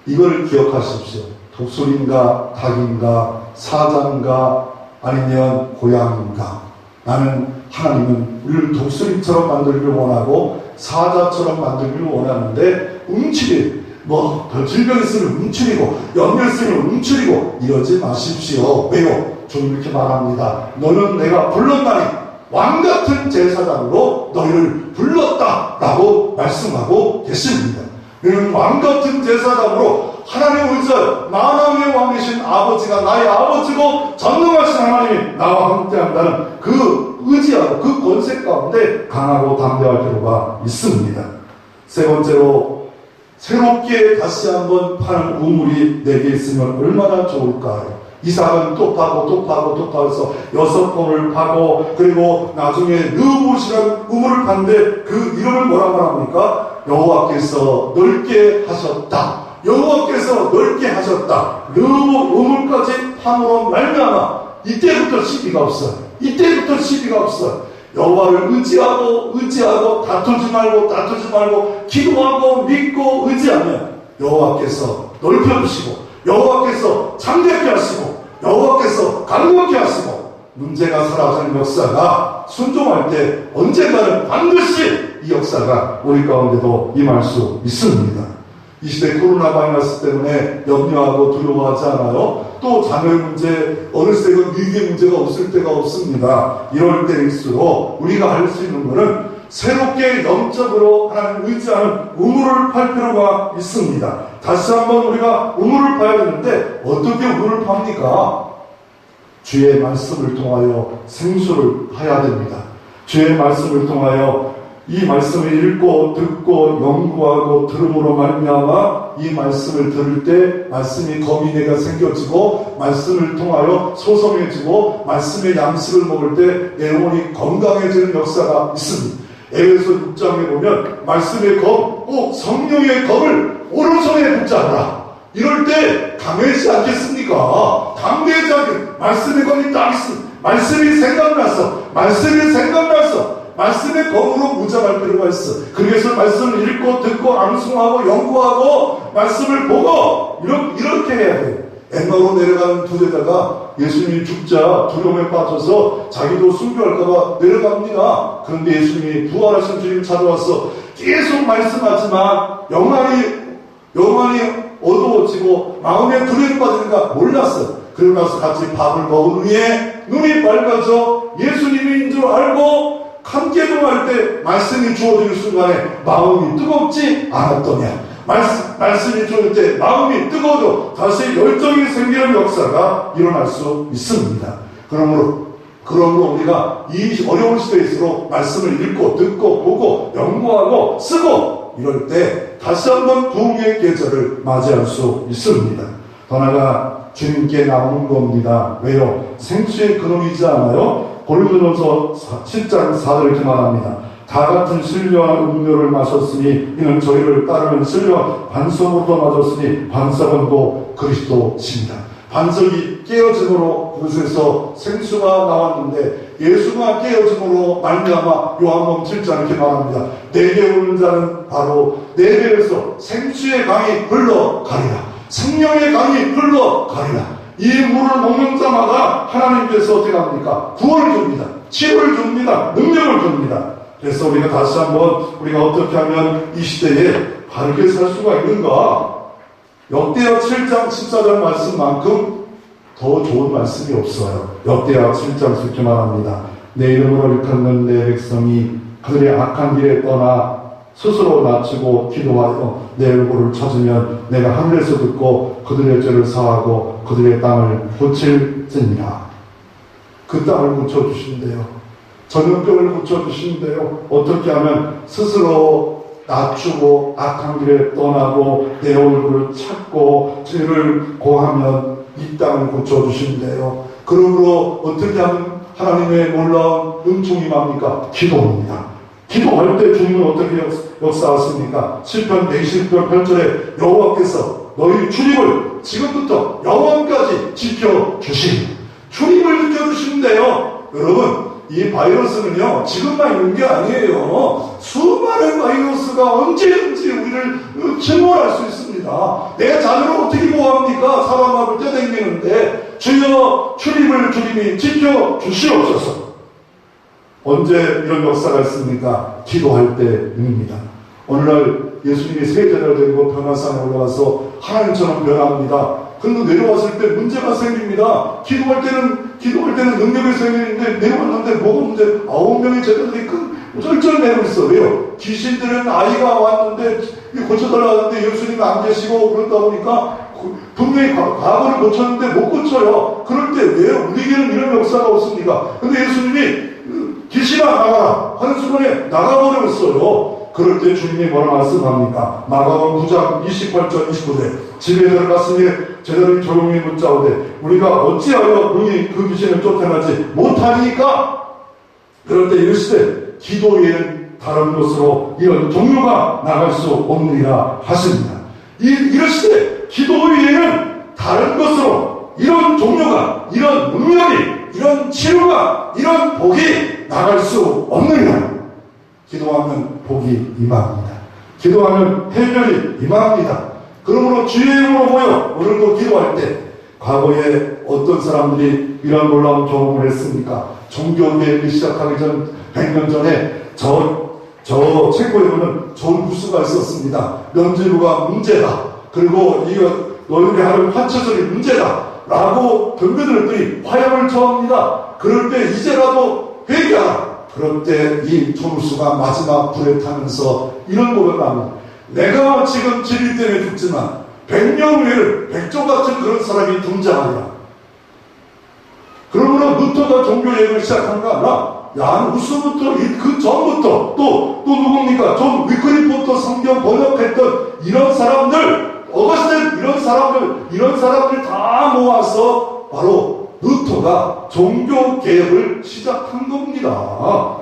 이걸 기억하십시오. 독수리인가 닭인가 사자인가 아니면 고양인가. 나는 하나님은 우리를 독수리처럼 만들기를 원하고 사자처럼 만들기를 원하는데 움츠리 질병 있으면 움츠리고 염려 있으면 움츠리고 이러지 마십시오. 왜요? 좀 이렇게 말합니다. 너는 내가 불렀나니 왕같은 제사장으로 너희를 불렀다라고 말씀하고 계십니다. 너희는 왕같은 제사장으로 하나님의 의지하여 만왕의 왕이신 아버지가 나의 아버지고 전능하신 하나님이 나와 함께한다는 그 의지하고 그 권세 가운데 강하고 담대할 필요가 있습니다. 세 번째로 새롭게 다시 한번 파는 우물이 내게 있으면 얼마나 좋을까요? 이삭은 또 파고 해서 6번을 파고 그리고 나중에 르봇이라는 우물을 파는데 그 이름을 뭐라 말합니까? 여호와께서 넓게 하셨다. 여호와께서 넓게 하셨다. 르봇 우물까지 함으로 말미암아 이때부터 시비가 없어요. 여호와를 의지하고 다투지 말고 기도하고 믿고 의지하면 여호와께서 넓혀주시고 여호와께서 창대케 하시고 여호와께서 강력케 하시고 문제가 사라지는 역사가 순종할 때 언젠가는 반드시 이 역사가 우리 가운데도 임할 수 있습니다. 이 시대 코로나 바이러스 때문에 염려하고 두려워하지 않아요? 또 자녀의 문제, 어렸을 때는 위기의 문제가 없을 때가 없습니다. 이럴 때일수록 우리가 할 수 있는 것은 새롭게 영적으로 하나님 의지하는 우물을 팔 필요가 있습니다. 다시 한번 우리가 우물을 파야 되는데 어떻게 우물을 팝니까? 주의 말씀을 통하여 생수를 해야 됩니다. 주의 말씀을 통하여 이 말씀을 읽고 듣고 연구하고 들음으로 말미암아 이 말씀을 들을 때 말씀이 거민애가 생겨지고 말씀을 통하여 소성해지고 말씀의 양식을 먹을 때 내 영혼이 건강해지는 역사가 있습니다. 에베소 6장에 보면 말씀의 검, 성령의 검을 오른손에 붙잡으라. 이럴 때 강해지지 않겠습니까? 강해지지 않겠 말씀의 검이 딱 있습니다. 말씀이 생각났어. 말씀의 검으로 무장할 필요가 있어. 그래서 말씀을 읽고 듣고 암송하고 연구하고 말씀을 보고 이렇게 해야 돼. 엠마오로 내려가는 두 제자가 예수님이 죽자 두려움에 빠져서 자기도 순교할까봐 내려갑니다. 그런데 예수님이 부활하신 주님 찾아와서 계속 말씀하지만 영안이 어두워지고 마음에 두려움에 빠지니까 몰랐어요. 그러고 나서 같이 밥을 먹은 후에 눈이 밝아져 예수님인 줄 알고 함께 동할 때 말씀이 주어지는 순간에 마음이 뜨겁지 않았더냐. 말씀이 주어질 때 마음이 뜨거워져 다시 열정이 생기는 역사가 일어날 수 있습니다. 그러므로 우리가 이 어려운 시대일수록 말씀을 읽고 듣고 보고 연구하고 쓰고 이럴 때 다시 한번 부흥의 계절을 맞이할 수 있습니다. 더 나아가 주님께 나오는 겁니다. 왜요? 생수의 근원이지 않아요? 고린도전서 10장 4절을 이렇게 말합니다. 다 같은 신령한 음료를 마셨으니 이는 저희를 따르는 신령한 반석으로도 마셨으니 반석은 또 그리스도십니다. 반석이 깨어짐으로 그것에서 생수가 나왔는데 예수가 깨어짐으로 말미암아 요한복음 7장 이렇게 말합니다. 내게 오는 자는 바로 내 배에서 생수의 강이 흘러가리라. 생명의 강이 흘러가리라. 이 물을 먹는 자마다 하나님께서 어떻게 합니까? 구원을 줍니다. 치료를 줍니다. 능력을 줍니다. 그래서 우리가 다시 한번 우리가 어떻게 하면 이 시대에 바르게 살 수가 있는가? 역대하 7장 14절 말씀만큼 더 좋은 말씀이 없어요. 역대하 7장 이렇게 말합니다. 내 이름으로 일컫는 내 백성이 그들의 악한 길에 떠나 스스로 낮추고 기도하여 내 얼굴을 찾으면 내가 하늘에서 듣고 그들의 죄를 사하고 그들의 땅을 고칠지니라. 그 땅을 고쳐주신대요. 전염병을 고쳐주신대요. 어떻게 하면 스스로 낮추고 악한 길에 떠나고 내 얼굴을 찾고 죄를 고하면 이 땅을 고쳐주신대요. 그러므로 어떻게 하면 하나님의 놀라운 은총이 뭡니까? 기도입니다. 기도할 때 주님은 어떻게 역사하십니까? 시편 120편 8절에 여호와께서 너희 출입을 지금부터 영원까지 지켜주시니 출입을 지켜주신대요. 여러분 이 바이러스는요 지금만 있는 게 아니에요. 수많은 바이러스가 언제든지 우리를 침몰할 수 있습니다. 내 자녀를 어떻게 보호합니까? 사방막을 뛰어다니는데 주여 출입을 주님이 지켜주시옵소서. 언제 이런 역사가 있습니까? 기도할 때입니다. 오늘날 예수님이 세제자를 데리고 변화산에 올라가서 하나님처럼 변합니다. 근데 내려왔을 때 문제가 생깁니다. 기도할 때는 능력이 생기는데 내려왔는데 뭐가 문제? 9명의 제자들이 큰 쩔쩔 내고 있어. 왜요? 귀신들은 아이가 왔는데 고쳐달라는데 예수님이 안 계시고 그러다 보니까 분명히 과거를 고쳤는데 못 고쳐요. 그럴 때 왜 우리에게는 이런 역사가 없습니까? 근데 예수님이 귀신아 나가라 하는 순간에 나가버렸어요. 그럴 때 주님이 뭐라 말씀합니까? 마가복음 9장 28절 29절 집에 들어갔으니 제자들이 조용히 묻자오되 우리가 어찌하여 능히 그 귀신을 쫓아내지 못하니까? 그럴 때 이르시되 기도 외에는 다른 곳으로 이런 종류가 나갈 수 없느니라 하십니다. 이르시되 기도 외에는 다른 곳으로 이런 종류가 이런 능력이 이런 치료가 이런 복이 나갈 수 없느냐? 기도하면 복이 임합니다. 기도하면 해결이 임합니다. 그러므로 주의 이름으로 모여 오늘도 기도할 때 과거에 어떤 사람들이 이런 놀라운 경험을 했습니까? 종교개혁이 시작하기 전 100년 전에 저 체코에 보면 좋은 부수가 있었습니다. 면죄부가 문제다. 그리고 이거 너희들이 하는 화처절이 문제다. 라고 경배를 했더니 화염을 처합니다. 그럴 때 이제라도 회개하라. 그럴 때 이 조루수가 마지막 불에 타면서 이런 고백을 합니다. 내가 지금 진리 때문에 죽지만 100년 후에는 백조 같은 그런 사람이 등장하리라. 그러므로 루터가 종교개혁을 시작한가? 아니라 얀 후스부터 그 전부터 또 누굽니까? 존 위클리프부터 성경 번역했던 이런 사람들 어거스틴 이런 사람들 다 모아서 바로 루터가 종교개혁을 시작한 겁니다.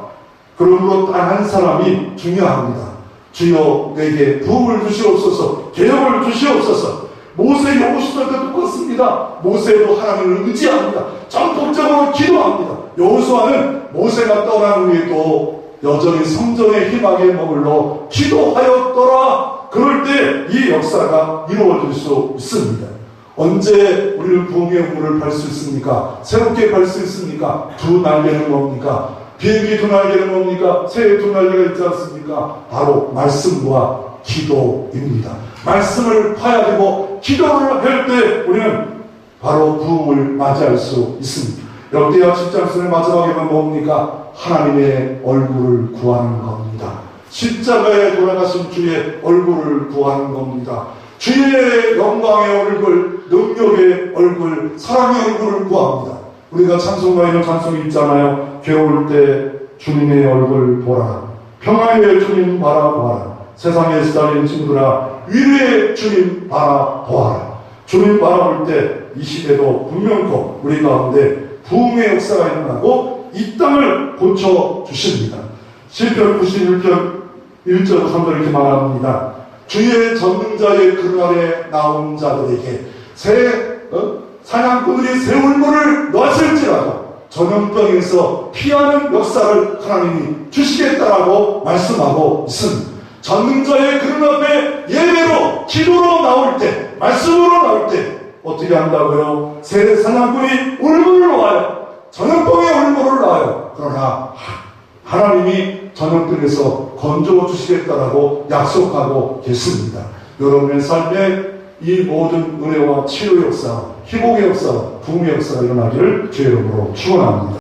그러므로 단 한 사람이 중요합니다. 주여 내게 부흥을 주시옵소서, 개혁을 주시옵소서. 모세 여호수아도 똑같습니다. 모세도 하나님을 의지합니다. 전폭적으로 기도합니다. 여호수아는 모세가 떠난 후에도 여전히 성전의 희망에 머물러 기도하였더라. 그럴 때 이 역사가 이루어질 수 있습니다. 언제 우리는 부흥의 문을 밟을 수 있습니까? 새롭게 밟을 수 있습니까? 두 날개는 뭡니까? 비행기 두 날개는 뭡니까? 새의 두 날개가 있지 않습니까? 바로 말씀과 기도입니다. 말씀을 파야 되고 기도를 할 때 우리는 바로 부흥을 맞이할 수 있습니다. 역대하 10장의 마지막에는 뭡니까? 하나님의 얼굴을 구하는 겁니다. 십자가에 돌아가신 주의 얼굴을 구하는 겁니다. 주의 영광의 얼굴, 능력의 얼굴, 사랑의 얼굴을 구합니다. 우리가 찬송가에 있는 찬송이 있잖아요. 괴로울 때 주님의 얼굴 보라. 평화의 주님 바라보아라. 세상에 시달린 친구들아 위로의 주님 바라보아라. 주님 바라볼 때 이 시대도 분명코 우리 가운데 부흥의 역사가 일어나고 이 땅을 고쳐주십니다. 시편 91편 1절 3절 이렇게 말합니다. 주의 전능자의 그날에 나온 자들에게 사냥꾼들이 새 울무를 놨을지라도 전염병에서 피하는 역사를 하나님이 주시겠다라고 말씀하고 있습니다. 전능자의 그늘 앞에 예배로 기도로 나올 때 말씀으로 나올 때 어떻게 한다고요? 새 사냥꾼이 울무를 놓아요. 전염병의 울무를 놔요. 그러나 하나님이 전염병에서 건져 주시겠다라고 약속하고 계십니다. 여러분의 삶에 이 모든 은혜와 치유의 역사, 희복의 역사, 부흥의 역사가 일어나기를 주의 이름으로 축원합니다.